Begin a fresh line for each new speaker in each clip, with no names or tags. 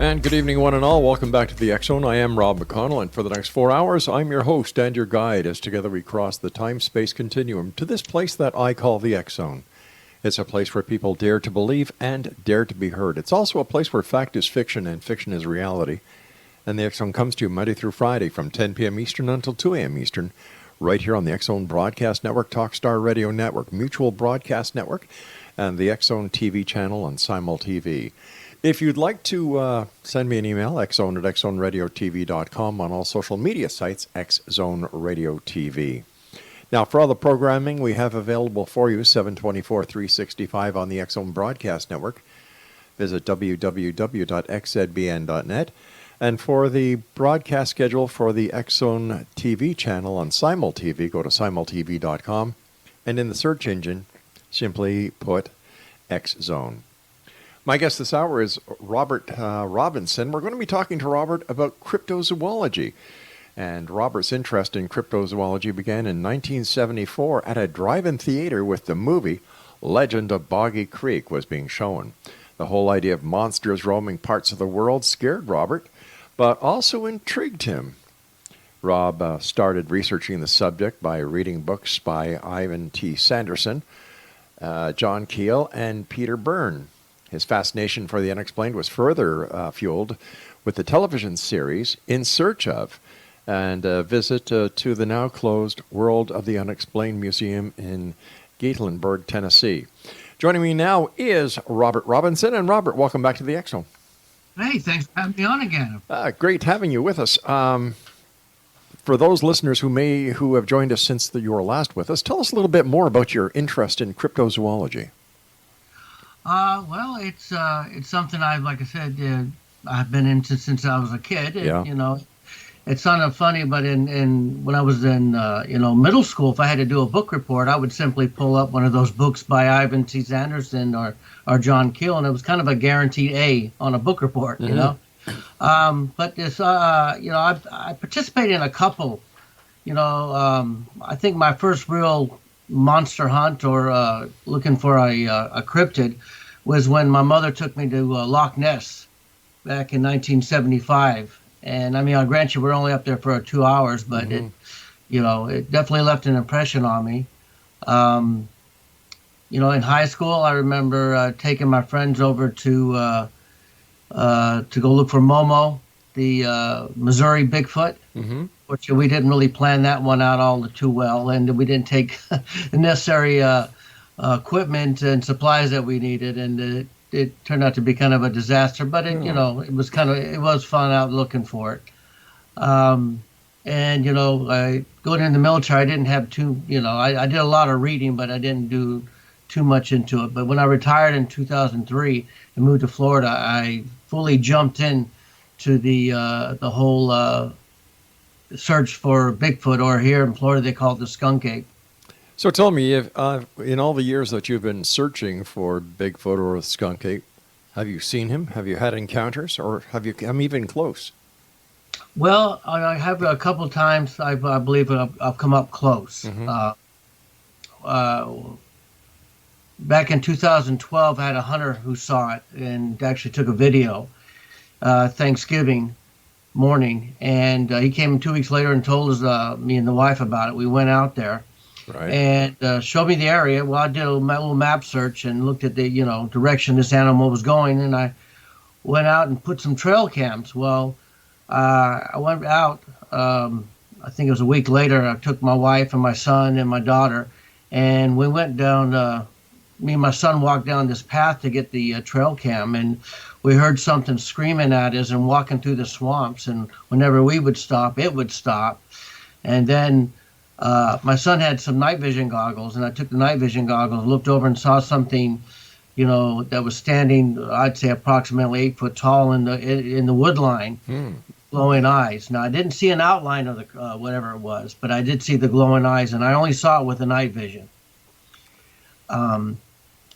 And good evening, one and all. Welcome back to the X Zone. I am Rob McConnell, and for the next 4 hours, I'm your host and your guide as together we cross the time-space continuum to this place that I call the X Zone. It's a place where people dare to believe and dare to be heard. It's also a place where fact is fiction and fiction is reality. And the X Zone comes to you Monday through Friday from 10 p.m. Eastern until 2 a.m. Eastern, right here on the X Zone Broadcast Network, Talkstar Radio Network, Mutual Broadcast Network, and the X Zone TV channel on Simul TV. If you'd like to send me an email, xzone at xzoneradiotv.com, on all social media sites, XZone Radio TV. Now, for all the programming we have available for you, 7/24/365 on the X Zone Broadcast Network, visit www.xzbn.net. And for the broadcast schedule for the X Zone TV channel on Simul TV, go to simultv.com. And in the search engine, simply put X Zone. My guest this hour is Robert Robinson. We're going to be talking to Robert about cryptozoology. And Robert's interest in cryptozoology began in 1974 at a drive-in theater with the movie Legend of Boggy Creek was being shown. The whole idea of monsters roaming parts of the world scared Robert, but also intrigued him. Rob started researching the subject by reading books by Ivan T. Sanderson, John Keel, and Peter Byrne. His fascination for the unexplained was further fueled with the television series In Search Of, and a visit to the now-closed World of the Unexplained Museum in Gatlinburg, Tennessee. Joining me now is Robert Robinson. And Robert, welcome back to the X Zone.
Hey, thanks for having me on again.
Great having you with us. For those listeners who have joined us since you were last with us, tell us a little bit more about your interest in cryptozoology.
Well, it's something like I said, I've been into since I was a kid.
Yeah.
You know, it sounded funny, but when I was in middle school, if I had to do a book report, I would simply pull up one of those books by Ivan T. Sanderson or John Keel, and it was kind of a guaranteed A on a book report.
Mm-hmm.
You know, but this, I participated in a couple. I think my first real monster hunt or looking for a cryptid was when my mother took me to Loch Ness back in 1975. And I mean, I'll grant you, we're only up there for 2 hours, but
Mm-hmm.
it definitely left an impression on me. In high school, I remember taking my friends over to go look for Momo, the Missouri Bigfoot.
Mm-hmm.
Which we didn't really plan that one out all too well, and we didn't take the necessary equipment and supplies that we needed, and it turned out to be kind of a disaster. But it was fun out looking for it. Going in the military, I didn't have I did a lot of reading, but I didn't do too much into it. But when I retired in 2003 and moved to Florida, I fully jumped in to the whole search for Bigfoot, or here in Florida they call it the skunk ape.
So tell me, if in all the years that you've been searching for Bigfoot or a skunk ape, have you seen him? Have you had encounters, or have you come even close?
Well, I have a couple times. I believe I've come up close.
Mm-hmm.
Back in 2012, I had a hunter who saw it and actually took a video. Thanksgiving morning, and he came 2 weeks later and told us, me and the wife, about it. We went out there,
Right.
and showed me the area. Well, I did a little map search and looked at the direction this animal was going, and I went out and put some trail cams. Well, I went out, I think it was a week later. I took my wife and my son and my daughter, and we went down, me and my son walked down this path to get the trail cam, and we heard something screaming at us and walking through the swamps, and whenever we would stop, it would stop. And then my son had some night vision goggles, and I took the night vision goggles, looked over and saw something, that was standing, I'd say approximately 8 foot tall in the wood line, glowing eyes. Now, I didn't see an outline of the whatever it was, but I did see the glowing eyes, and I only saw it with the night vision.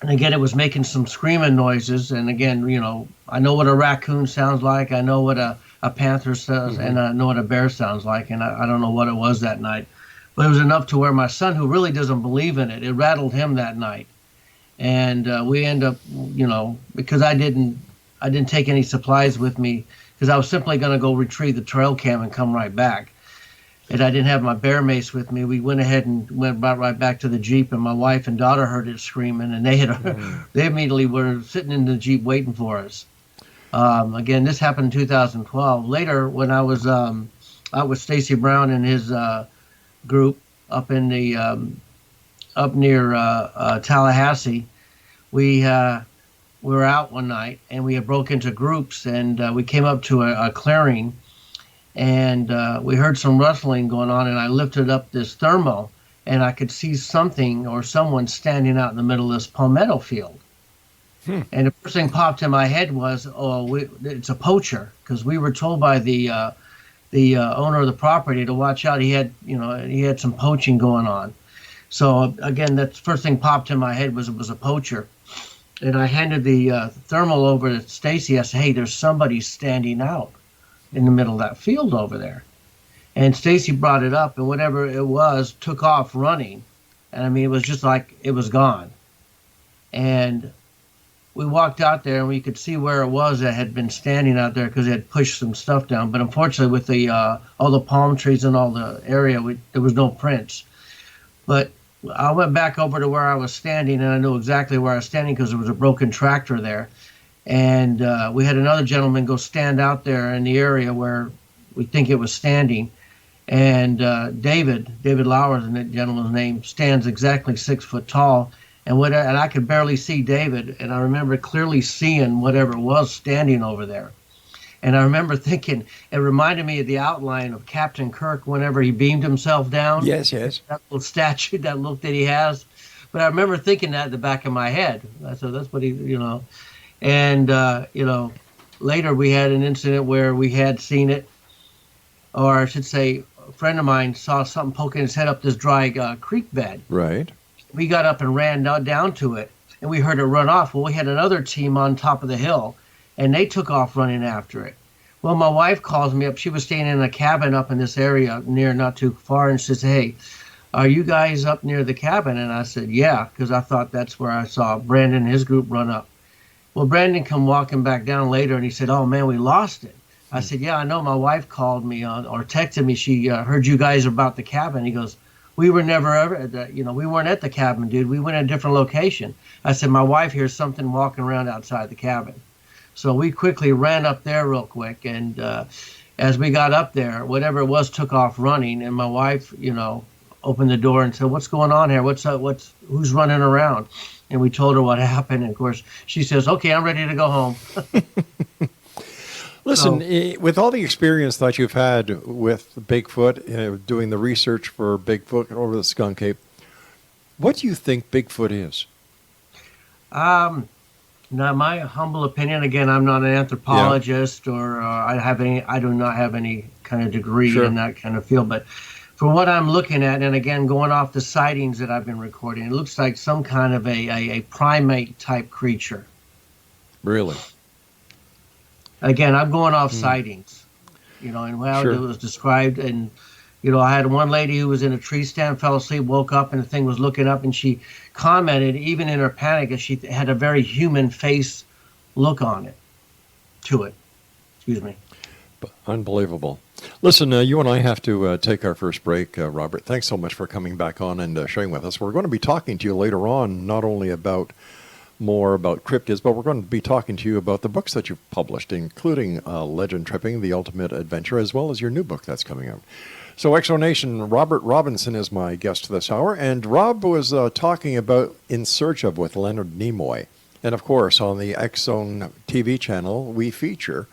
And again, it was making some screaming noises. And again, I know what a raccoon sounds like. I know what a panther says,
Mm-hmm.
and I know what a bear sounds like. And I don't know what it was that night. But it was enough to where my son, who really doesn't believe in it, it rattled him that night. And we end up, because I didn't I didn't take any supplies with me because I was simply going to go retrieve the trail cam and come right back. And I didn't have my bear mace with me. We went ahead and went right back to the Jeep, and my wife and daughter heard it screaming, and they immediately were sitting in the Jeep waiting for us. Again, this happened in 2012. Later, when I was out with Stacy Brown and his group up in the up near Tallahassee, we were out one night, and we had broke into groups, and we came up to a clearing. And we heard some rustling going on, and I lifted up this thermal, and I could see something or someone standing out in the middle of this palmetto field. And the first thing popped in my head was, it's a poacher, because we were told by the owner of the property to watch out. He had some poaching going on. So again, that first thing popped in my head was it was a poacher. And I handed the thermal over to Stacy. I said, "Hey, there's somebody standing out in the middle of that field over there." And Stacy brought it up, and whatever it was took off running. And I mean, it was just like it was gone. And we walked out there, and we could see where it was that had been standing out there because it had pushed some stuff down. But unfortunately, with the all the palm trees and all the area, there was no prints. But I went back over to where I was standing, and I knew exactly where I was standing because there was a broken tractor there. And we had another gentleman go stand out there in the area where we think it was standing. And David Lauer, is the gentleman's name, stands exactly 6 foot tall. And I could barely see David. And I remember clearly seeing whatever it was standing over there. And I remember thinking, it reminded me of the outline of Captain Kirk whenever he beamed himself down.
Yes.
That little statue, that look that he has. But I remember thinking that in the back of my head. So that's what he. And, later we had an incident where we had seen it, or I should say, a friend of mine saw something poking his head up this dry creek bed.
Right.
We got up and ran down to it, and we heard it run off. Well, we had another team on top of the hill, and they took off running after it. Well, my wife calls me up. She was staying in a cabin up in this area near, not too far, and she says, "Hey, are you guys up near the cabin?" And I said, "Yeah," because I thought that's where I saw Brandon and his group run up. Well, Brandon come walking back down later, and he said, "Oh, man, we lost it." I said, "Yeah, I know. My wife called me or texted me. She heard you guys about the cabin." He goes, "We were never ever at the, we weren't at the cabin, dude. We went at a different location." I said, "My wife hears something walking around outside the cabin." So we quickly ran up there real quick, and as we got up there, whatever it was took off running, and my wife, opened the door and said, "What's going on here? Who's running around?" And we told her what happened. And of course, she says, "Okay, I'm ready to go home."
Listen, with all the experience that you've had with Bigfoot, doing the research for Bigfoot over the Skunk Ape, what do you think Bigfoot is?
Now, my humble opinion, again, I'm not an anthropologist or I do not have any kind of degree in that kind of field, but from what I'm looking at, and again, going off the sightings that I've been recording, it looks like some kind of a primate-type creature.
Really?
Again, I'm going off sightings, and how it was described. And, I had one lady who was in a tree stand, fell asleep, woke up, and the thing was looking up, and she commented, even in her panic, that she had a very human face look on it, to it. Excuse me.
Unbelievable. Listen, you and I have to take our first break, Robert. Thanks so much for coming back on and sharing with us. We're going to be talking to you later on, not only more about cryptids, but we're going to be talking to you about the books that you've published, including Legend Tripping, The Ultimate Adventure, as well as your new book that's coming out. So, Exonation, Robert Robinson is my guest this hour, and Rob was talking about In Search of with Leonard Nimoy. And of course, on the Exxon TV channel, we feature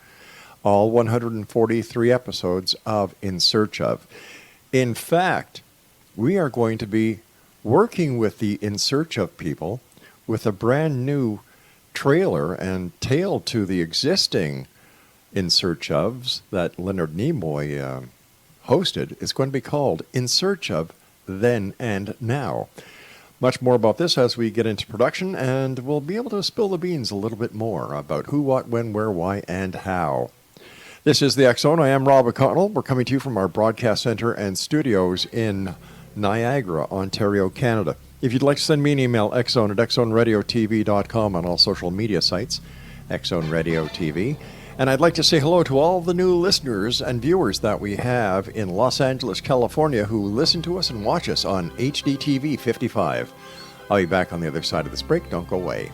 all 143 episodes of In Search of. In fact, we are going to be working with the In Search of people with a brand new trailer and tail to the existing In Search ofs that Leonard Nimoy hosted. It's going to be called In Search of Then and Now. Much more about this as we get into production, and we'll be able to spill the beans a little bit more about who, what, when, where, why, and how. This is the X Zone. I am Rob McConnell. We're coming to you from our broadcast center and studios in Niagara, Ontario, Canada. If you'd like to send me an email, xzone@xzoneradiotv.com on all social media sites. X Zone Radio TV. And I'd like to say hello to all the new listeners and viewers that we have in Los Angeles, California, who listen to us and watch us on HDTV 55. I'll be back on the other side of this break. Don't go away.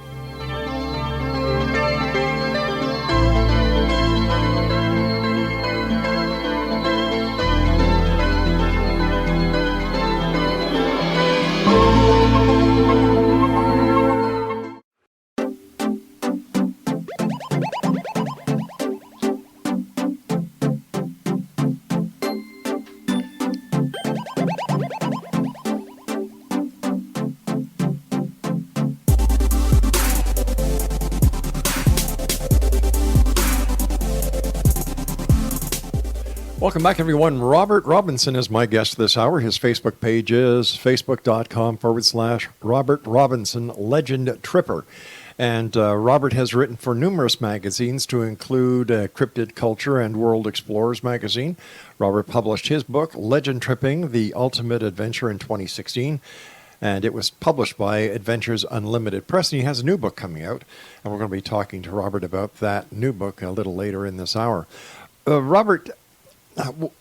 Welcome back, everyone. Robert Robinson is my guest this hour. His Facebook page is facebook.com/Robert Robinson Legend Tripper. And Robert has written for numerous magazines, to include Cryptid Culture and World Explorers magazine. Robert published his book, Legend Tripping, The Ultimate Adventure, in 2016. And it was published by Adventures Unlimited Press. And he has a new book coming out. And we're going to be talking to Robert about that new book a little later in this hour. Robert,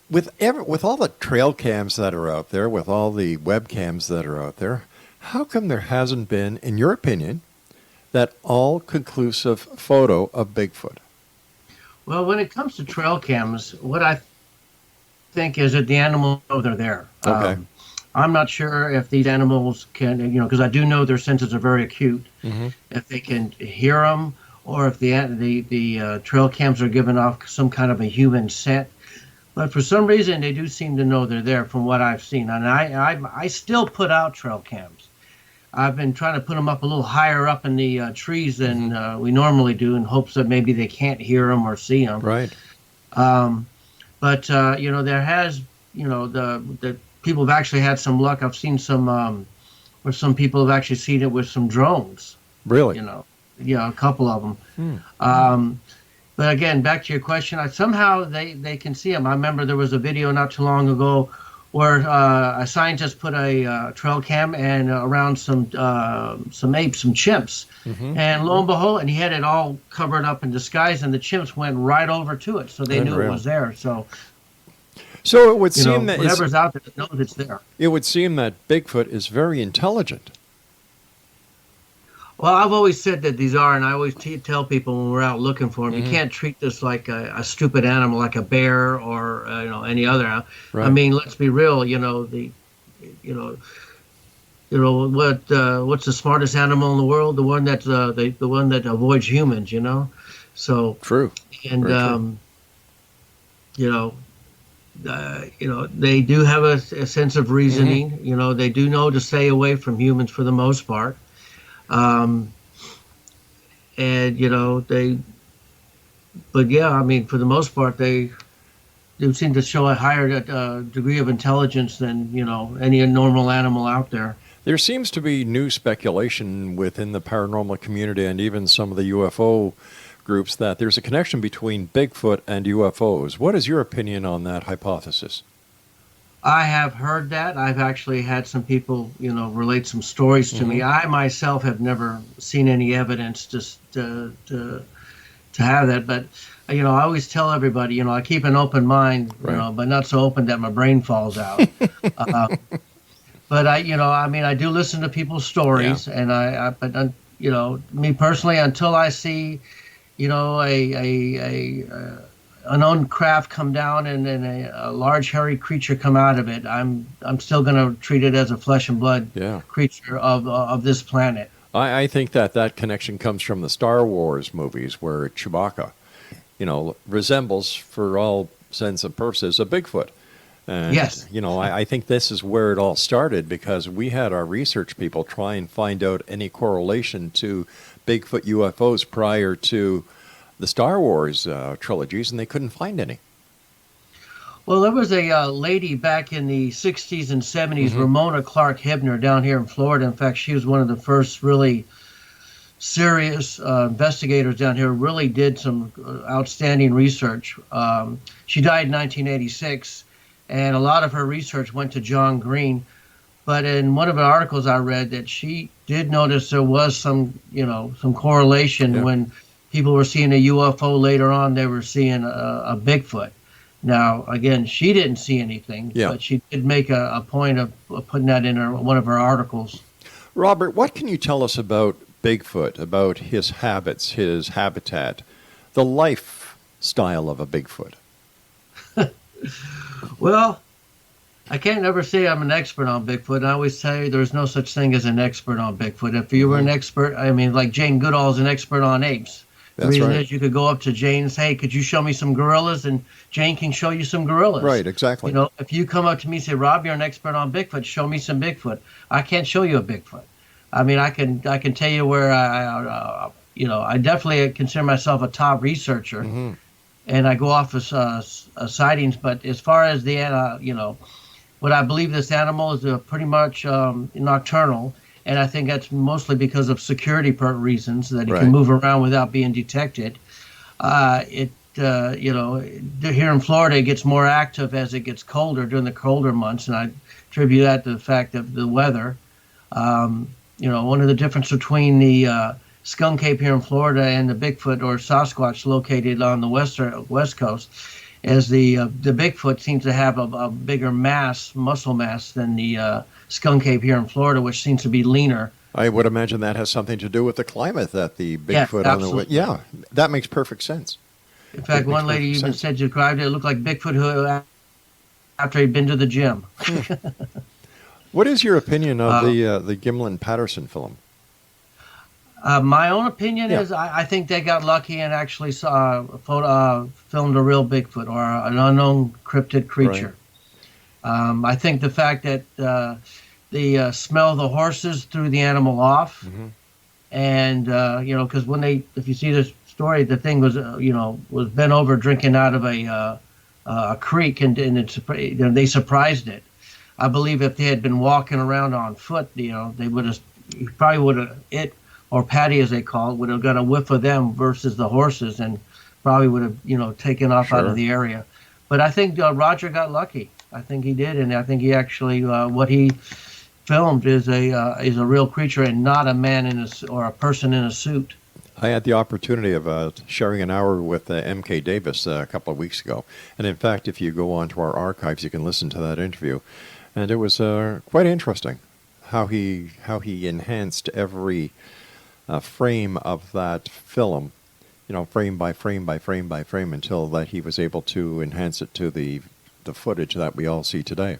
with all the trail cams that are out there, with all the webcams that are out there, how come there hasn't been, in your opinion, that all-conclusive photo of Bigfoot?
Well, when it comes to trail cams, what I think is that the animals know they're there.
Okay.
I'm not sure if these animals can, because I do know their senses are very acute, if they can hear them, or if the trail cams are giving off some kind of a human scent. But for some reason, they do seem to know they're there from what I've seen. And I still put out trail cams. I've been trying to put them up a little higher up in the trees than we normally do, in hopes that maybe they can't hear them or see them.
Right.
But there has, the people have actually had some luck. I've seen some where some people have actually seen it with some drones.
Really?
A couple of them. But again, back to your question, somehow they can see them. I remember there was a video not too long ago where a scientist put a trail cam and around some apes, some chimps, and lo and behold, and he had it all covered up in disguise, and the chimps went right over to it, so they knew it was there. So
it would seem that
whatever's out there knows it's there.
It would seem that Bigfoot is very intelligent.
Well, I've always said that these are, and I always tell people when we're out looking for them, you can't treat this like a stupid animal, like a bear or any other. Right. I mean, let's be real. What's the smartest animal in the world? The one that the one that avoids humans. So
true.
And they do have a sense of reasoning. They do know to stay away from humans for the most part. For the most part, they seem to show a higher degree of intelligence than, any normal animal out there.
There seems to be new speculation within the paranormal community and even some of the UFO groups that there's a connection between Bigfoot and UFOs. What is your opinion on that hypothesis?
I have heard that. I've actually had some people, relate some stories to me. I myself have never seen any evidence to have that. But, I always tell everybody, I keep an open mind,
right.
But not so open that my brain falls out. But I do listen to people's stories, yeah. And me personally, until I see, unknown craft come down and a large hairy creature come out of it, I'm still going to treat it as a flesh and blood creature of this planet.
I think that connection comes from the Star Wars movies, where Chewbacca, resembles, for all sense and purposes, a Bigfoot. And,
yes.
I think this is where it all started, because we had our research people try and find out any correlation to Bigfoot UFOs prior to the Star Wars trilogies, and they couldn't find any.
Well, there was a lady back in the 60s and 70s, Ramona Clark Hibner, down here in Florida. In fact, she was one of the first really serious investigators down here, really did some outstanding research. She died in 1986, and a lot of her research went to John Green. But in one of the articles I read, that she did notice there was some correlation when people were seeing a UFO. Later on, they were seeing a Bigfoot. Now, again, she didn't see anything,
Yeah.
but she did make a point of putting that in one of her articles.
Robert, what can you tell us about Bigfoot, about his habits, his habitat, the lifestyle of a Bigfoot?
Well, I can't ever say I'm an expert on Bigfoot. I always say there's no such thing as an expert on Bigfoot. If you were an expert, I mean, like Jane Goodall is an expert on apes. The reason is you could go up to Jane and say, hey, could you show me some gorillas? And Jane can show you some gorillas.
Right, exactly.
You know, if you come up to me and say, Rob, you're an expert on Bigfoot, show me some Bigfoot. I can't show you a Bigfoot. I mean, I can tell you where I definitely consider myself a top researcher.
Mm-hmm.
And I go off of sightings. But as far as the, what I believe this animal is pretty much nocturnal. And I think that's mostly because of security reasons, that it can move around without being detected. Here in Florida, it gets more active as it gets colder during the colder months. And I attribute that to the fact of the weather. One of the difference between the skunk ape here in Florida and the Bigfoot or Sasquatch located on the west coast is the Bigfoot seems to have a bigger muscle mass than the skunk ape here in Florida, which seems to be leaner.
I would imagine that has something to do with the climate, that the Bigfoot on the way. Yeah, that makes perfect sense.
In fact, one lady even said, described it looked like Bigfoot who after he'd been to the gym.
What is your opinion of the Gimlin-Patterson film?
My own opinion is I think they got lucky and actually filmed a real Bigfoot or an unknown cryptid creature. Right. I think the fact that they smell the horses threw the animal off. Mm-hmm. And, because if you see this story, the thing was, was bent over drinking out of a creek and they surprised it. I believe if they had been walking around on foot, they or Patty, as they call it, would have got a whiff of them versus the horses and probably would have, taken off out of the area. But I think Roger got lucky. I think he did, and I think he actually, what he filmed is a real creature and not a man or a person in a suit.
I had the opportunity of sharing an hour with M.K. Davis a couple of weeks ago. And in fact, if you go onto our archives, you can listen to that interview. And it was quite interesting how he enhanced every frame of that film, frame by frame by frame by frame, until that he was able to enhance it to the footage that we all see today.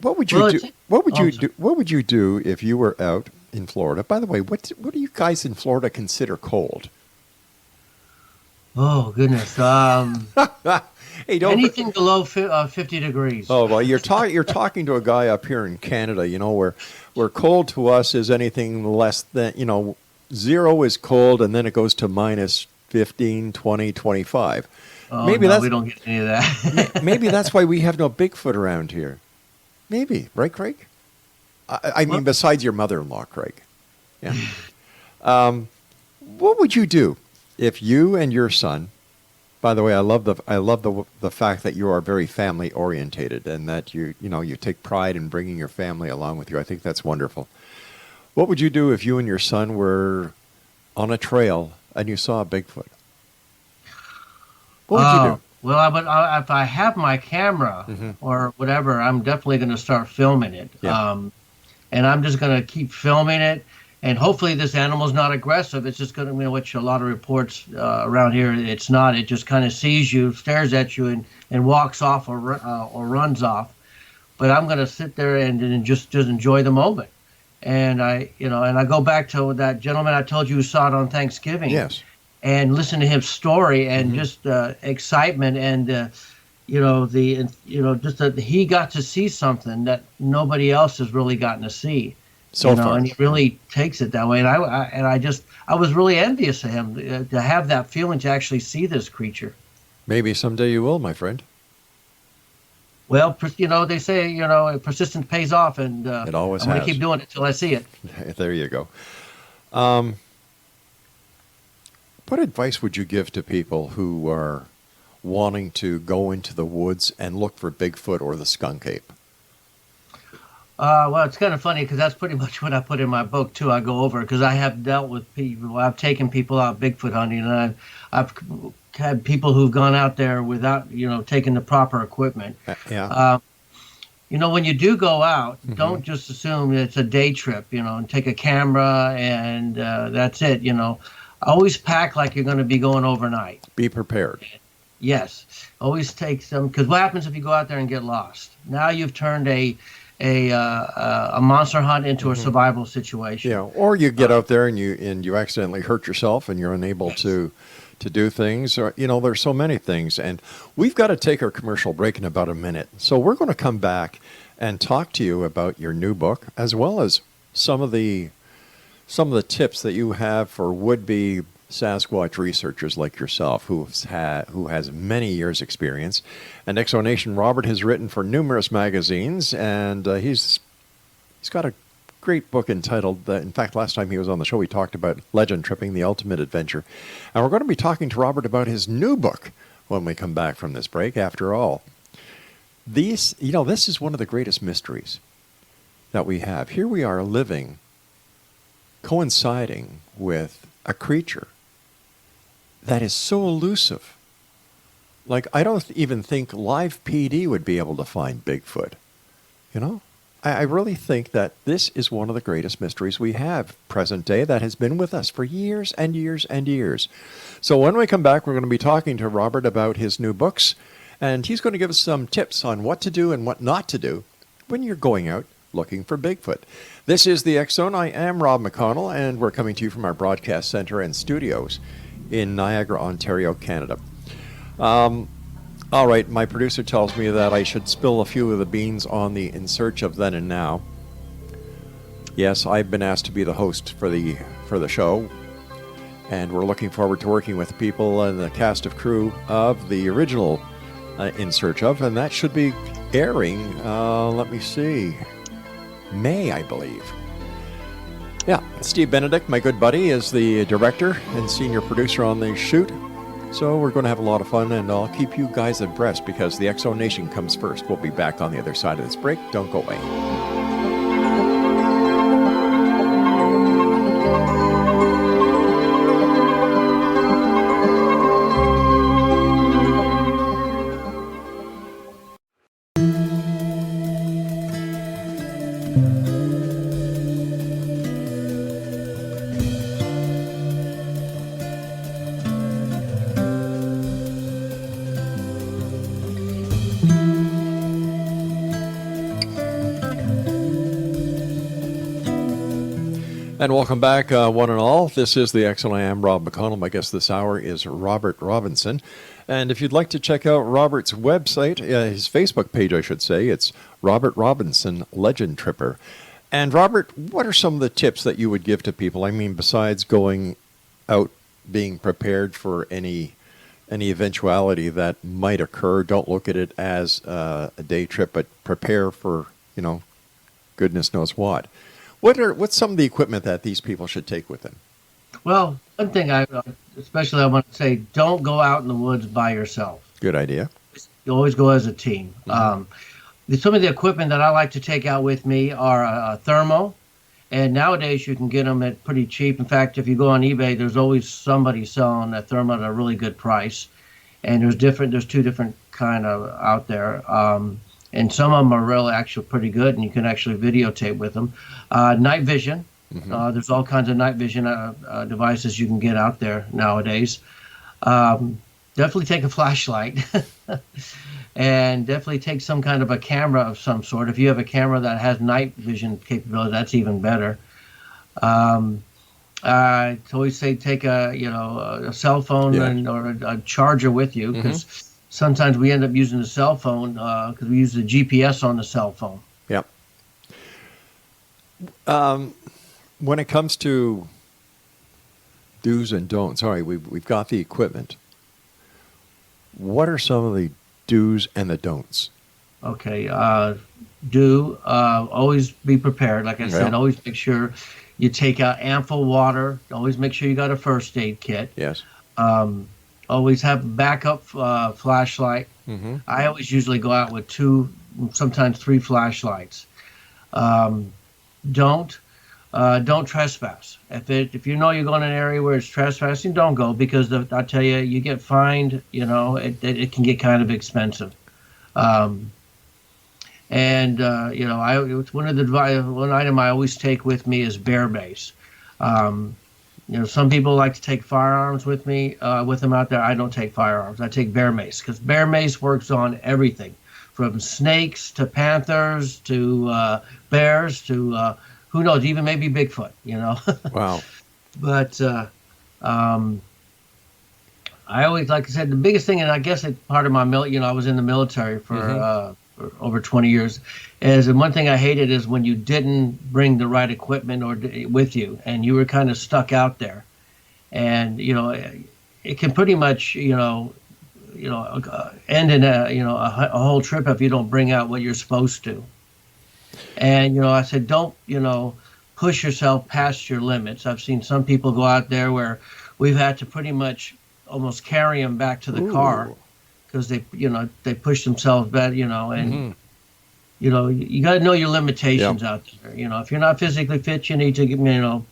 What would you do? What would you do if you were out in Florida? By the way, what do you guys in Florida consider cold?
Oh goodness!
Hey,
anything below 50 degrees.
Oh well, you're talking to a guy up here in Canada, where cold to us is anything less than 0 is cold, and then it goes to minus 15, 20, 25.
Oh, we don't get any of that.
Maybe that's why we have no Bigfoot around here. Maybe, right, Craig? I mean, besides your mother-in-law, Craig. Yeah. What would you do if you and your son? By the way, I love the fact that you are very family orientated and that you take pride in bringing your family along with you. I think that's wonderful. What would you do if you and your son were on a trail and you saw a Bigfoot? What would you do?
Well, if I have my camera or whatever, I'm definitely going to start filming it. Yeah. And I'm just going to keep filming it. And hopefully this animal's not aggressive. It's just going to, which a lot of reports around here, it's not. It just kind of sees you, stares at you, and walks off or runs off. But I'm going to sit there and just enjoy the moment. And I go back to that gentleman I told you who saw it on Thanksgiving.
Yes.
And listen to his story and just excitement and just that he got to see something that nobody else has really gotten to see.
So far.
And he really takes it that way. And I was really envious of him to have that feeling to actually see this creature.
Maybe someday you will, my friend.
Well, they say, persistence pays off, and
it always
I'm going to keep doing it till I see it.
There you go. What advice would you give to people who are wanting to go into the woods and look for Bigfoot or the skunk ape?
Well, it's kind of funny because that's pretty much what I put in my book too. I go over because I have dealt with people. I've taken people out Bigfoot hunting, and I've had people who've gone out there without taking the proper equipment.
Yeah.
When you do go out,
Mm-hmm.
don't just assume it's a day trip. And take a camera and that's it. Always pack like you're going to be going overnight.
Be prepared.
Yes, always take some, because what happens if you go out there and get lost? Now you've turned a monster hunt into a survival situation.
Yeah, or you get out there and you accidentally hurt yourself and you're unable to do things. Or there's so many things, and we've got to take our commercial break in about a minute. So we're going to come back and talk to you about your new book, as well as some of the tips that you have for would-be Sasquatch researchers like yourself, who has many years' experience. And Exonation Robert has written for numerous magazines, and he's got a great book entitled, in fact, last time he was on the show, he talked about Legend Tripping, the Ultimate Adventure. And we're going to be talking to Robert about his new book when we come back from this break. After all, this is one of the greatest mysteries that we have. Here we are living, coinciding with a creature that is so elusive. Like, I don't even think Live PD would be able to find Bigfoot. I really think that this is one of the greatest mysteries we have present day that has been with us for years and years and years. So when we come back, we're going to be talking to Robert about his new books, and he's going to give us some tips on what to do and what not to do when you're going out looking for Bigfoot. This is the X Zone. I am Rob McConnell, and we're coming to you from our broadcast center and studios in Niagara, Ontario, Canada. All right, my producer tells me that I should spill a few of the beans on the In Search of Then and Now. Yes, I've been asked to be the host for the show, and we're looking forward to working with people and the cast of crew of the original In Search of, and that should be airing, let me see, May, I believe. Yeah, Steve Benedict, my good buddy, is the director and senior producer on the shoot. So we're going to have a lot of fun, and I'll keep you guys abreast because the X-Zone Nation comes first. We'll be back on the other side of this break. Don't go away. And welcome back, one and all. This is the X, and I am Rob McConnell. My guest this hour is Robert Robinson. And if you'd like to check out Robert's website, his Facebook page, I should say, it's Robert Robinson, Legend Tripper. And Robert, what are some of the tips that you would give to people? I mean, besides going out, being prepared for any eventuality that might occur, don't look at it as a day trip, but prepare for, goodness knows what. What's some of the equipment that these people should take with them? Well,
one thing I want to say, don't go out in the woods by yourself.
Good idea.
You always go as a team. Mm-hmm. Some of the equipment that I like to take out with me are a thermo, and nowadays you can get them at pretty cheap. In fact, if you go on eBay, there's always somebody selling a thermo at a really good price. And there's two different kind of out there. And some of them are really actually pretty good, and you can actually videotape with them. Night vision. Mm-hmm. There's all kinds of night vision devices you can get out there nowadays. Definitely take a flashlight. And definitely take some kind of a camera of some sort. If you have a camera that has night vision capability, that's even better. I always say take a cell phone or a charger with you, because sometimes we end up using the cell phone because we use the GPS on the cell phone.
Yep. When it comes to do's and don'ts, all right, we've got the equipment. What are some of the do's and the don'ts?
Okay. Always be prepared. Like I said, always make sure you take out ample water. Always make sure you got a first aid kit.
Yes.
Always have a backup flashlight. Mm-hmm. I always usually go out with 2, sometimes 3 flashlights. Don't don't trespass. If you know you're going in an area where it's trespassing, don't go, because I tell you, you get fined. It can get kind of expensive. Um, and it's one item I always take with me is bear mace. Um, some people like to take firearms with them out there. I don't take firearms. I take bear mace, because bear mace works on everything, from snakes to panthers to bears to who knows, even maybe Bigfoot.
Wow.
But I always, like I said, the biggest thing, and I guess it's part of my I was in the military for over 20 years, and one thing I hated is when you didn't bring the right equipment with you, and you were kind of stuck out there, and it can pretty much end in a whole trip if you don't bring out what you're supposed to. And I said, don't push yourself past your limits. I've seen some people go out there where we've had to pretty much almost carry them back to the car, because they push themselves back, and you got to know your limitations out there. If you're not physically fit, you need to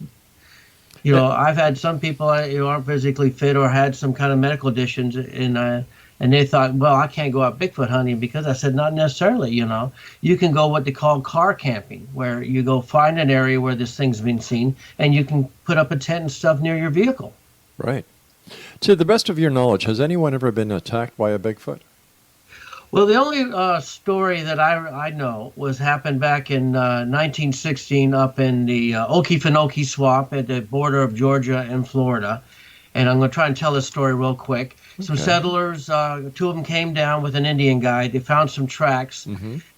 I've had some people who aren't physically fit or had some kind of medical conditions, and they thought, well, I can't go out Bigfoot hunting, because I said, not necessarily. You can go what they call car camping, where you go find an area where this thing's been seen, and you can put up a tent and stuff near your vehicle.
Right. To the best of your knowledge, has anyone ever been attacked by a Bigfoot?
Well, the only story that I know happened back in 1916 up in the Okefenokee Swamp at the border of Georgia and Florida. And I'm going to try and tell this story real quick. Some settlers, two of them came down with an Indian guide. They found some tracks.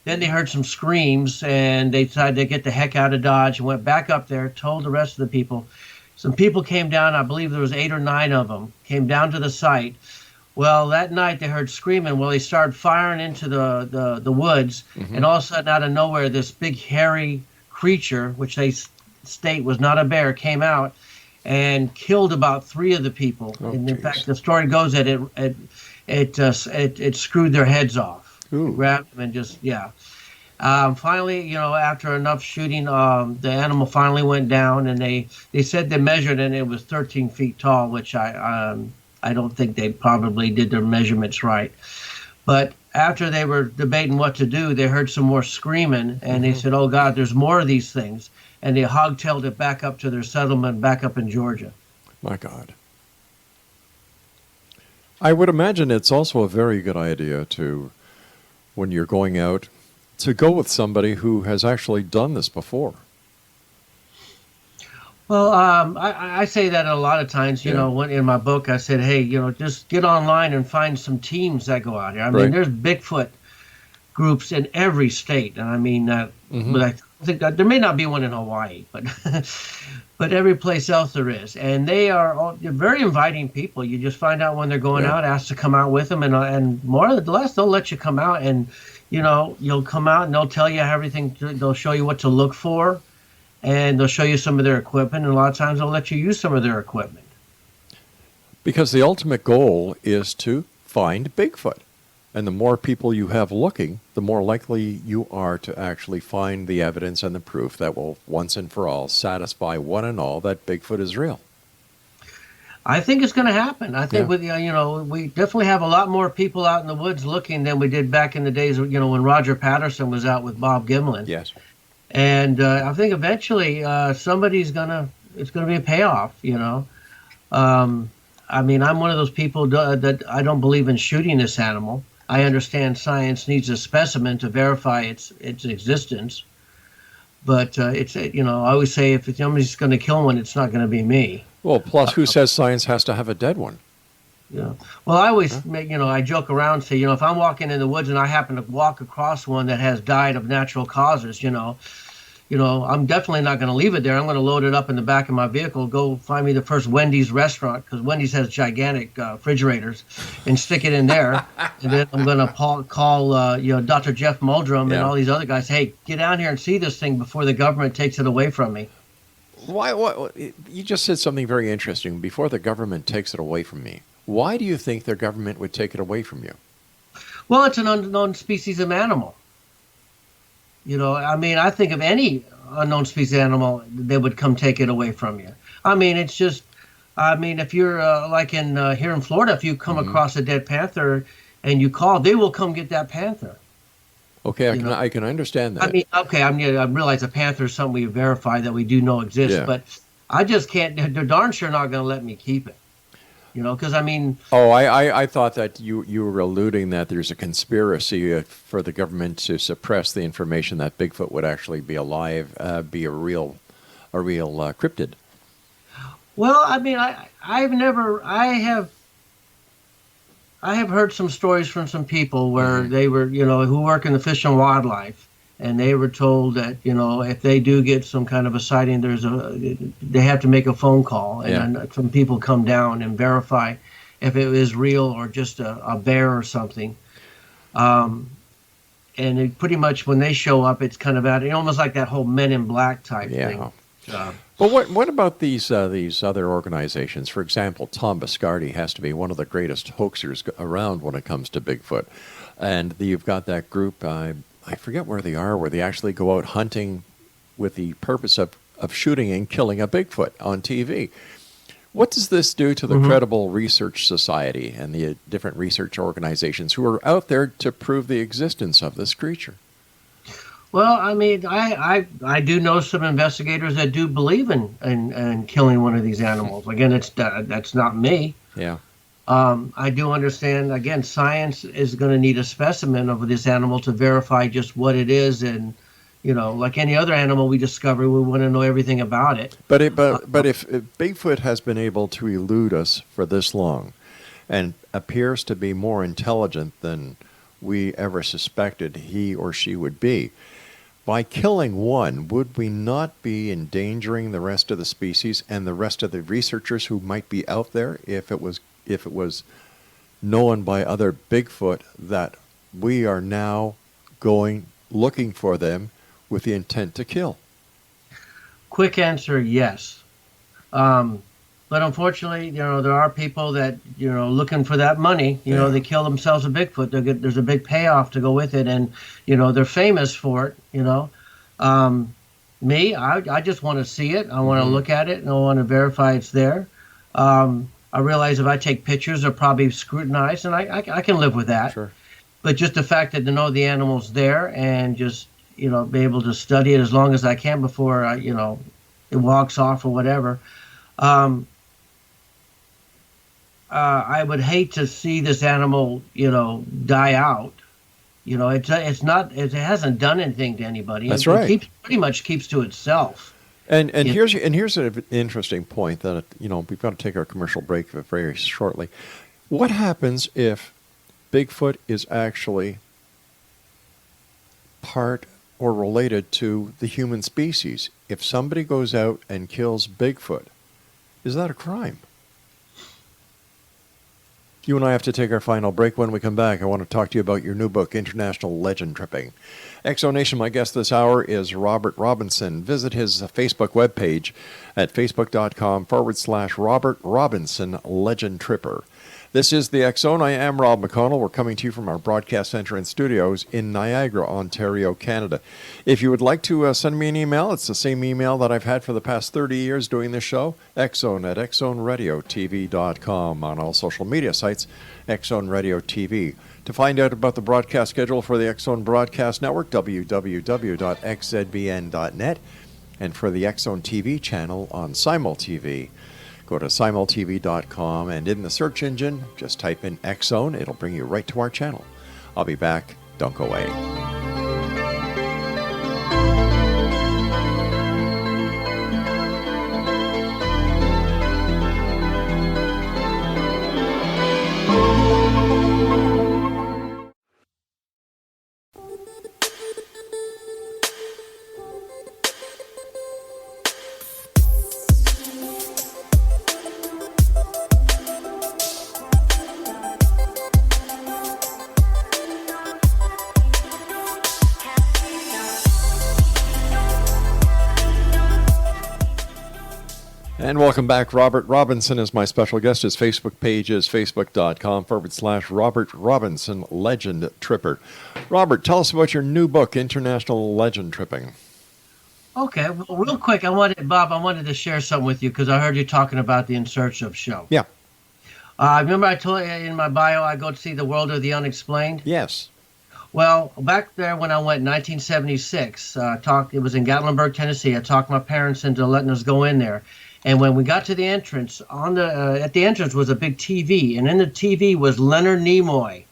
Then they heard some screams, and they decided to get the heck out of Dodge and went back up there, told the rest of the people. Some people came down, I believe there was 8 or 9 of them, came down to the site. Well, that night they heard screaming. Well, they started firing into the woods, and all of a sudden, out of nowhere, this big hairy creature, which they state was not a bear, came out and killed about 3 of the people. And in fact, the story goes that it screwed their heads off. Grabbed them and just finally, after enough shooting, the animal finally went down, and they said they measured, and it was 13 feet tall, which I don't think they probably did their measurements right. But after they were debating what to do, they heard some more screaming, and they said, oh, God, there's more of these things. And they hogtailed it back up to their settlement back up in Georgia.
My God. I would imagine it's also a very good idea to, when you're going out, to go with somebody who has actually done this before.
Well, I say that a lot of times, when in my book, I said, hey, just get online and find some teams that go out here. I mean, there's Bigfoot groups in every state. And I mean, but I think there may not be one in Hawaii, but but every place else there is. And they're very inviting people. You just find out when they're going out, ask to come out with them. And more or less, they'll let you come out, and, you'll come out and they'll tell you everything. They'll show you what to look for. And they'll show you some of their equipment, and a lot of times they'll let you use some of their equipment.
Because the ultimate goal is to find Bigfoot. And the more people you have looking, the more likely you are to actually find the evidence and the proof that will once and for all satisfy one and all that Bigfoot is real.
I think it's going to happen. I think we definitely have a lot more people out in the woods looking than we did back in the days, when Roger Patterson was out with Bob Gimlin.
Yes.
And I think eventually it's going to be a payoff, I mean, I'm one of those people that I don't believe in shooting this animal. I understand science needs a specimen to verify its existence. But I always say, if somebody's going to kill one, it's not going to be me.
Well, plus who says science has to have a dead one?
Yeah. Well, I always make, I joke around and say, if I'm walking in the woods and I happen to walk across one that has died of natural causes, I'm definitely not going to leave it there. I'm going to load it up in the back of my vehicle, go find me the first Wendy's restaurant, because Wendy's has gigantic refrigerators, and stick it in there. And then I'm going to call Dr. Jeff Muldrum and all these other guys. Hey, get down here and see this thing before the government takes it away from me.
Why? You just said something very interesting. Before the government takes it away from me. Why do you think the government would take it away from you?
Well, it's an unknown species of animal. I mean, I think of any unknown species animal, they would come take it away from you. I mean, it's just, I mean, if you're like in here in Florida, if you come
Hmm.
across a dead panther and you call, they will come get that panther.
Okay,
You know,
I can understand
I
that.
mean, okay, I mean, I realize a panther is something we verify that we do know exists,
Yeah.
but I just can't. They're darn sure not going to let me keep it. Because I mean,
Oh, I thought that you were alluding that there's a conspiracy for the government to suppress the information that Bigfoot would actually be alive, be a real cryptid.
well, I mean, I've never, I have heard some stories from some people where
Hmm.
they were, who work in the fish and wildlife, and they were told that, if they do get some kind of a sighting, they have to make a phone call,
Yeah.
and then some people come down and verify if it is real or just a bear or something. Um, and it pretty much when they show up, it's kind of almost like that whole Men in Black type
Yeah.
thing. Uh,
But what about these other organizations? For example, Tom Biscardi has to be one of the greatest hoaxers around when it comes to Bigfoot, and you've got that group. I forget where they are, where they actually go out hunting with the purpose of shooting and killing a Bigfoot on TV. What does this do to the
mhm.
Credible Research Society and the different research organizations who are out there to prove the existence of this creature?
Well, I mean, I do know some investigators that do believe in killing one of these animals. Again, that's not me.
Yeah.
I do understand. Again, science is going to need a specimen of this animal to verify just what it is, and like any other animal we discover, we want to know everything about it.
But if Bigfoot has been able to elude us for this long, and appears to be more intelligent than we ever suspected he or she would be, by killing one, would we not be endangering the rest of the species and the rest of the researchers who might be out there if it was known by other Bigfoot that we are now going looking for them with the intent to kill?
Quick answer: yes. Um, but unfortunately, there are people that looking for that money.
Yeah.
They kill themselves a Bigfoot. There's a big payoff to go with it, and they're famous for it. Um, Me, I just want to see it. I want to
Hmm.
look at it, and I want to verify it's there. I realize if I take pictures, they're probably scrutinized, and I can live with that.
Sure.
But just the fact that to know the animal's there and just be able to study it as long as I can before it walks off or whatever. Um, I would hate to see this animal die out. It's not, it hasn't done anything to anybody.
That's
It
right.
keeps pretty much keeps to itself.
And
You
here's an interesting point that we've got to take our commercial break very shortly. What happens if Bigfoot is actually part or related to the human species? If somebody goes out and kills Bigfoot, is that a crime? You and I have to take our final break. When we come back, I want to talk to you about your new book, International Legend Tripping. Exonation, my guest this hour is Robert Robinson. Visit his Facebook webpage at facebook.com/Robert Robinson Legend Tripper. This is the X Zone. I am Rob McConnell. We're coming to you from our broadcast center and studios in Niagara, Ontario, Canada. If you would like to send me an email, it's the same email that I've had for the past 30 years doing this show, xzone@xzoneradiotv.com. On all social media sites, X Zone Radio TV. To find out about the broadcast schedule for the X Zone Broadcast Network, www.xzbn.net. And for the X Zone TV channel on Simul TV, go to simultv.com, and in the search engine, just type in X Zone. It'll bring you right to our channel. I'll be back. Don't go away. And welcome back. Robert Robinson is my special guest. His Facebook page is facebook.com/Robert Robinson Legend Tripper. Robert, tell us about your new book, International Legend Tripping.
Okay, well, real quick, Bob, I wanted to share something with you because I heard you talking about the In Search of show.
Yeah.
Remember I told you in my bio I go to see the World of the Unexplained?
Yes.
Well, back there when I went in 1976, it was in Gatlinburg, Tennessee. I talked my parents into letting us go in there. And when we got to the entrance, at the entrance was a big TV, and in the TV was Leonard Nimoy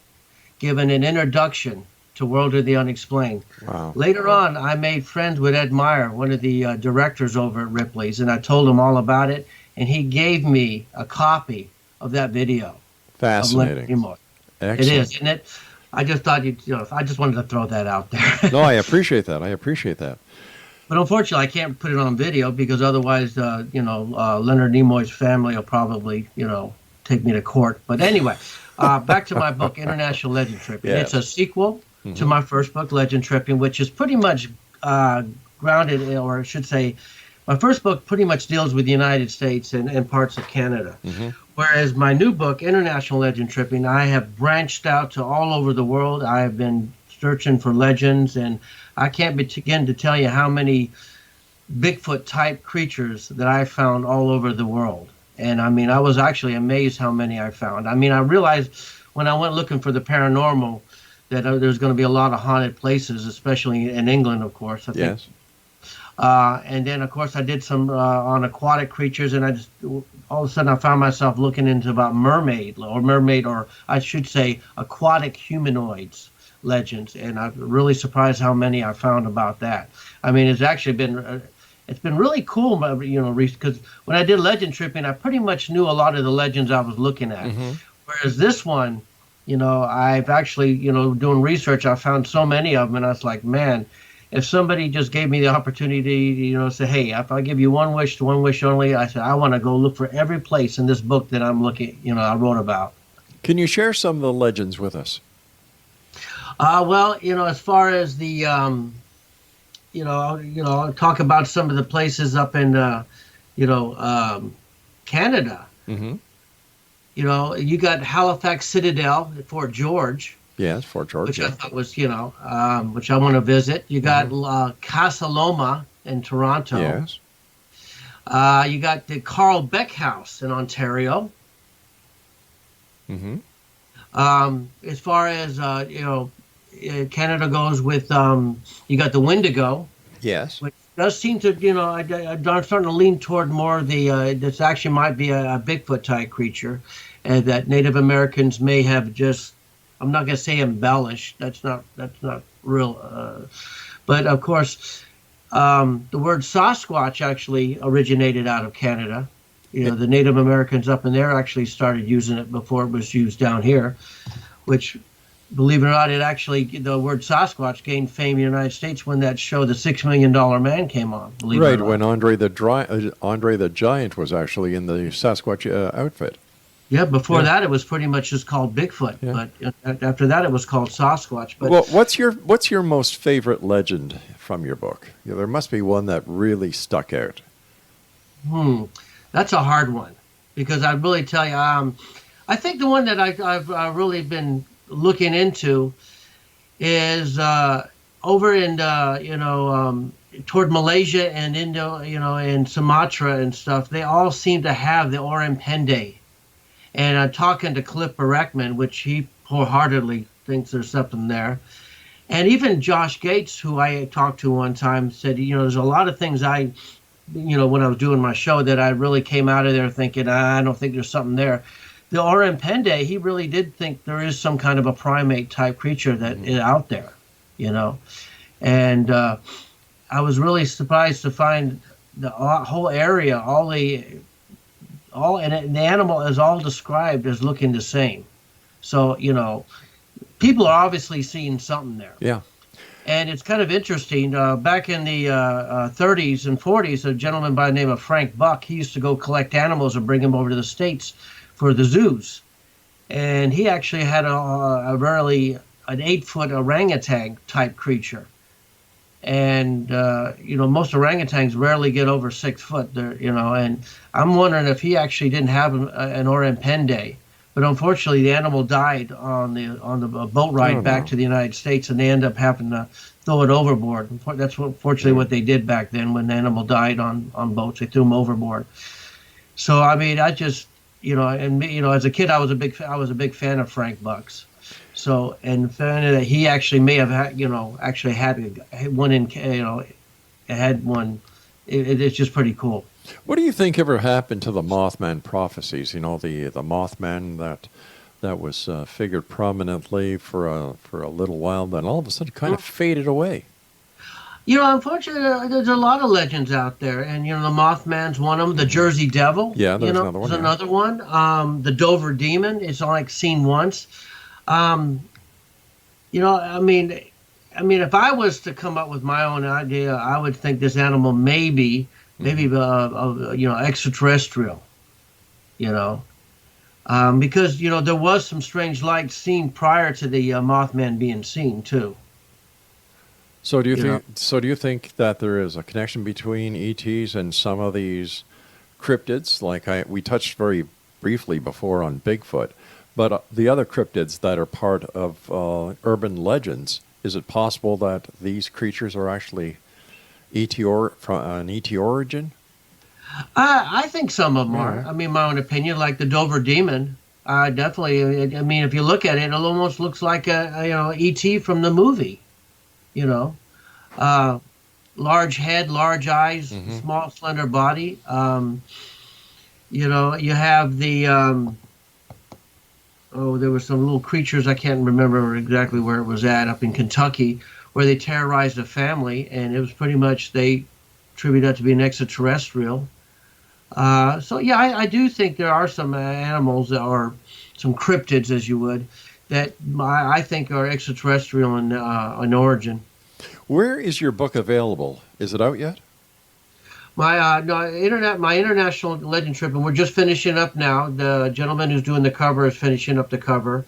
giving an introduction to World of the Unexplained.
Wow.
Later on, I made friends with Ed Meyer, one of the directors over at Ripley's, and I told him all about it, and he gave me a copy of that video.
Fascinating.
Of Leonard Nimoy.
Excellent.
It is, isn't it? I just thought I just wanted to throw that out there.
No, I appreciate that.
But unfortunately, I can't put it on video because otherwise, Leonard Nimoy's family will probably, take me to court. But anyway, back to my book, International Legend Tripping.
Yes.
It's a sequel to my first book, Legend Tripping, which is pretty much grounded, or I should say, my first book pretty much deals with the United States and parts of Canada.
Mm-hmm.
Whereas my new book, International Legend Tripping, I have branched out to all over the world. I have been searching for legends, and I can't begin to tell you how many Bigfoot-type creatures that I found all over the world. And, I was actually amazed how many I found. I realized when I went looking for the paranormal that there's going to be a lot of haunted places, especially in England, of course. I think.
Yes.
And then, of course, I did some on aquatic creatures, and all of a sudden I found myself looking into about mermaid, or I should say aquatic humanoids legends, and I'm really surprised how many I found about that. It's actually been it's been really cool, because when I did Legend Tripping, I pretty much knew a lot of the legends I was looking at. Mm-hmm. Whereas this one, I've actually, doing research, I found so many of them, and I was like, man, if somebody just gave me the opportunity to, say, hey, if I give you one wish only, I said, I want to go look for every place in this book that I'm looking, I wrote about.
Can you share some of the legends with us?
Well, as far as the, I'll talk about some of the places up in, Canada.
Mm-hmm.
You got Halifax Citadel at Fort George.
Yes, Fort George.
Which I thought was, which I want to visit. You got Casa Loma in Toronto.
Yes.
You got the Carl Beck House in Ontario.
Mm-hmm.
As far as, Canada goes with, you got the Wendigo.
Yes. Which
does seem to, I'm starting to lean toward more of the, this actually might be a Bigfoot-type creature that Native Americans may have just, I'm not going to say embellished. That's not real. But of course, the word Sasquatch actually originated out of Canada. The Native Americans up in there actually started using it before it was used down here, which, believe it or not, the word Sasquatch gained fame in the United States when that show, The $6 Million Man, came on. Believe it or not.
When Andre the Giant was actually in the Sasquatch outfit.
Yeah, before that it was pretty much just called Bigfoot, but after that it was called Sasquatch. But
well, what's your most favorite legend from your book? There must be one that really stuck out.
That's a hard one because I really tell you, I think the one that I've really been looking into is over in toward Malaysia and Indo, and Sumatra and stuff. They all seem to have the Orang Pendai. And I'm talking to Cliff Bereckman, which he wholeheartedly thinks there's something there. And even Josh Gates, who I talked to one time, said, there's a lot of things when I was doing my show that I really came out of there thinking, I don't think there's something there. The Orang Pendai, he really did think there is some kind of a primate type creature that is out there, And I was really surprised to find the whole area, and the animal is all described as looking the same. So, people are obviously seeing something there.
Yeah.
And it's kind of interesting. Back in the 30s and 40s, a gentleman by the name of Frank Buck, he used to go collect animals and bring them over to the States for the zoos. And he actually had an 8-foot orangutan type creature. and most orangutans rarely get over 6 foot. And I'm wondering if he actually didn't have an orang pendai, but unfortunately the animal died on the boat ride back to the United States, and they end up having to throw it overboard. That's fortunately what they did back then when the animal died on boats. They threw him overboard. So I mean, I just as a kid I was a big fan of Frank Bucks. So, and that he actually may have had one had one. It's just pretty cool.
What do you think ever happened to the Mothman prophecies? The Mothman that was figured prominently for a little while, then all of a sudden kind of faded away.
Unfortunately, there's a lot of legends out there, and the Mothman's one of them. The Jersey Devil,
there's
another one. The Dover Demon is like seen once. I mean, if I was to come up with my own idea, I would think this animal maybe extraterrestrial. Because there was some strange lights seen prior to the Mothman being seen too.
So do you think that there is a connection between ETs and some of these cryptids? Like we touched very briefly before on Bigfoot, but the other cryptids that are part of urban legends, is it possible that these creatures are actually from an ET origin?
I think some of them are. I mean, my own opinion, like the Dover Demon. Definitely. I mean, if you look at it, it almost looks like a ET from the movie. Large head, large eyes, small, slender body. You have the there were some little creatures, I can't remember exactly where it was up in Kentucky, where they terrorized a family, and it was pretty much, they attributed that to be an extraterrestrial. I do think there are some animals that are some cryptids, as you would, that I think are extraterrestrial in origin. Where
is your book available? Is it out yet?
My international legend trip, and we're just finishing up now. The gentleman who's doing the cover is finishing up the cover,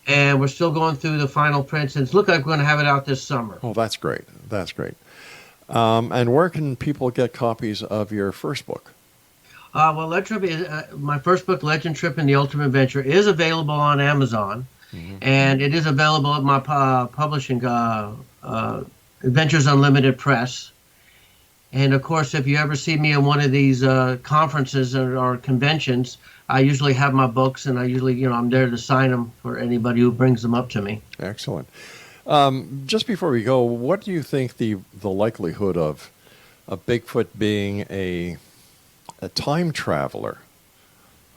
and we're still going through the final prints. And it's looking like we're going to have it out this summer.
Oh, that's great! That's great. And where can people get copies of your first book?
Well, Legend Trip is my first book, Legend Trip and the Ultimate Adventure, is available on Amazon, and it is available at my publishing Adventures Unlimited Press. And of course, if you ever see me in one of these conferences or conventions, I usually have my books, and I usually, I'm there to sign them for anybody who brings them up to me.
Excellent. Just before we go, what do you think the likelihood of Bigfoot being a time traveler?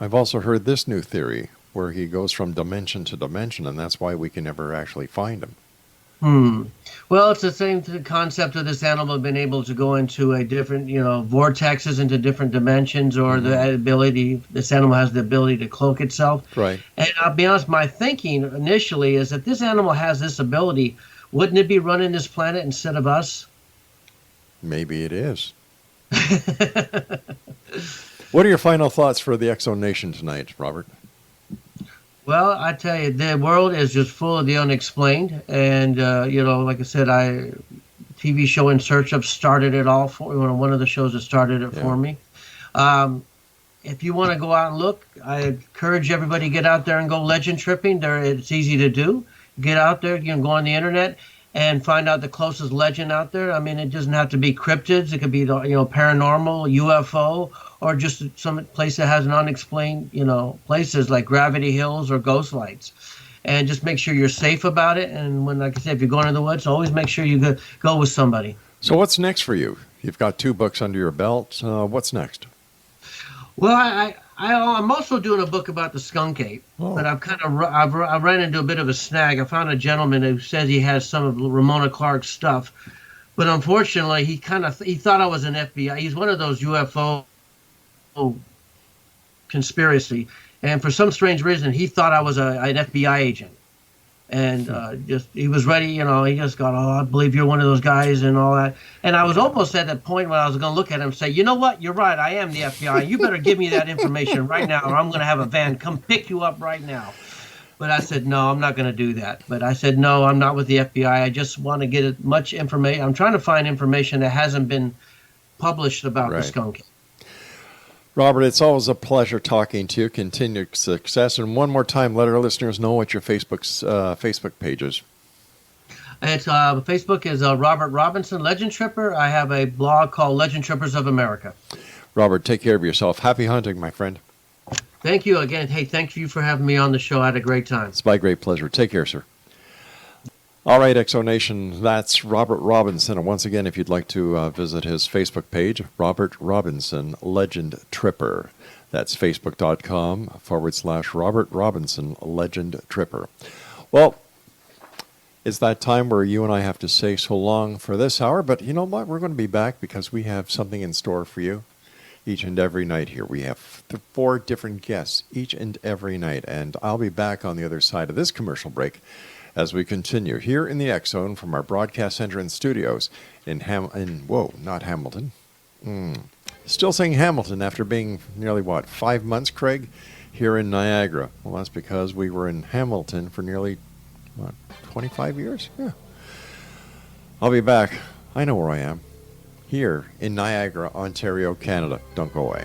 I've also heard this new theory where he goes from dimension to dimension, and that's why we can never actually find him.
Well, it's the same concept of this animal being able to go into a different, vortexes into different dimensions, or this animal has the ability to cloak itself.
Right.
And I'll be honest, my thinking initially is that this animal has this ability. Wouldn't it be running this planet instead of us?
Maybe it is. What are your final thoughts for the X Zone Nation tonight, Robert?
Well, I tell you, the world is just full of the unexplained, and like I said, TV show In Search Of started it all for one of the shows that started it for me. If you want to go out and look, I encourage everybody to get out there and go legend tripping. It's easy to do. Get out there, you can go on the internet and find out the closest legend out there. I mean, it doesn't have to be cryptids. It could be paranormal, UFO, or just some place that has an unexplained, places like Gravity Hills or Ghost Lights. And just make sure you're safe about it. And like I said, if you're going to the woods, always make sure you go with somebody.
So what's next for you? You've got 2 books under your belt. What's next?
Well, I'm also doing a book about the skunk ape, but I've ran into a bit of a snag. I found a gentleman who says he has some of Ramona Clark's stuff, but unfortunately, he thought I was an FBI. He's one of those UFO conspiracy, and for some strange reason, he thought I was an FBI agent. And he was ready, he just got, I believe you're one of those guys and all that. And I was almost at that point when I was going to look at him and say, you know what, you're right, I am the FBI. You better give me that information right now, or I'm going to have a van come pick you up right now. But I said, no, I'm not going to do that. But I said, no, I'm not with the FBI. I just want to get as much information. I'm trying to find information that hasn't been published about the
Right.
skunk.
Robert, it's always a pleasure talking to you. Continued success. And one more time, let our listeners know what your Facebook page is.
It's Facebook is Robert Robinson, Legend Tripper. I have a blog called Legend Trippers of America.
Robert, take care of yourself. Happy hunting, my friend.
Thank you again. Hey, thank you for having me on the show. I had a great time.
It's my great pleasure. Take care, sir. All right, Exonation, that's Robert Robinson. And once again, if you'd like to visit his Facebook page, Robert Robinson, Legend Tripper. That's facebook.com/Robert Robinson, Legend Tripper. Well, it's that time where you and I have to say so long for this hour. But you know what? We're going to be back because we have something in store for you each and every night here. We have 4 different guests each and every night. And I'll be back on the other side of this commercial break as we continue here in the X Zone from our broadcast center and studios in not Hamilton. Still saying Hamilton after being nearly, 5 months, Craig, here in Niagara. Well, that's because we were in Hamilton for nearly, 25 years? Yeah. I'll be back. I know where I am. Here in Niagara, Ontario, Canada. Don't go away.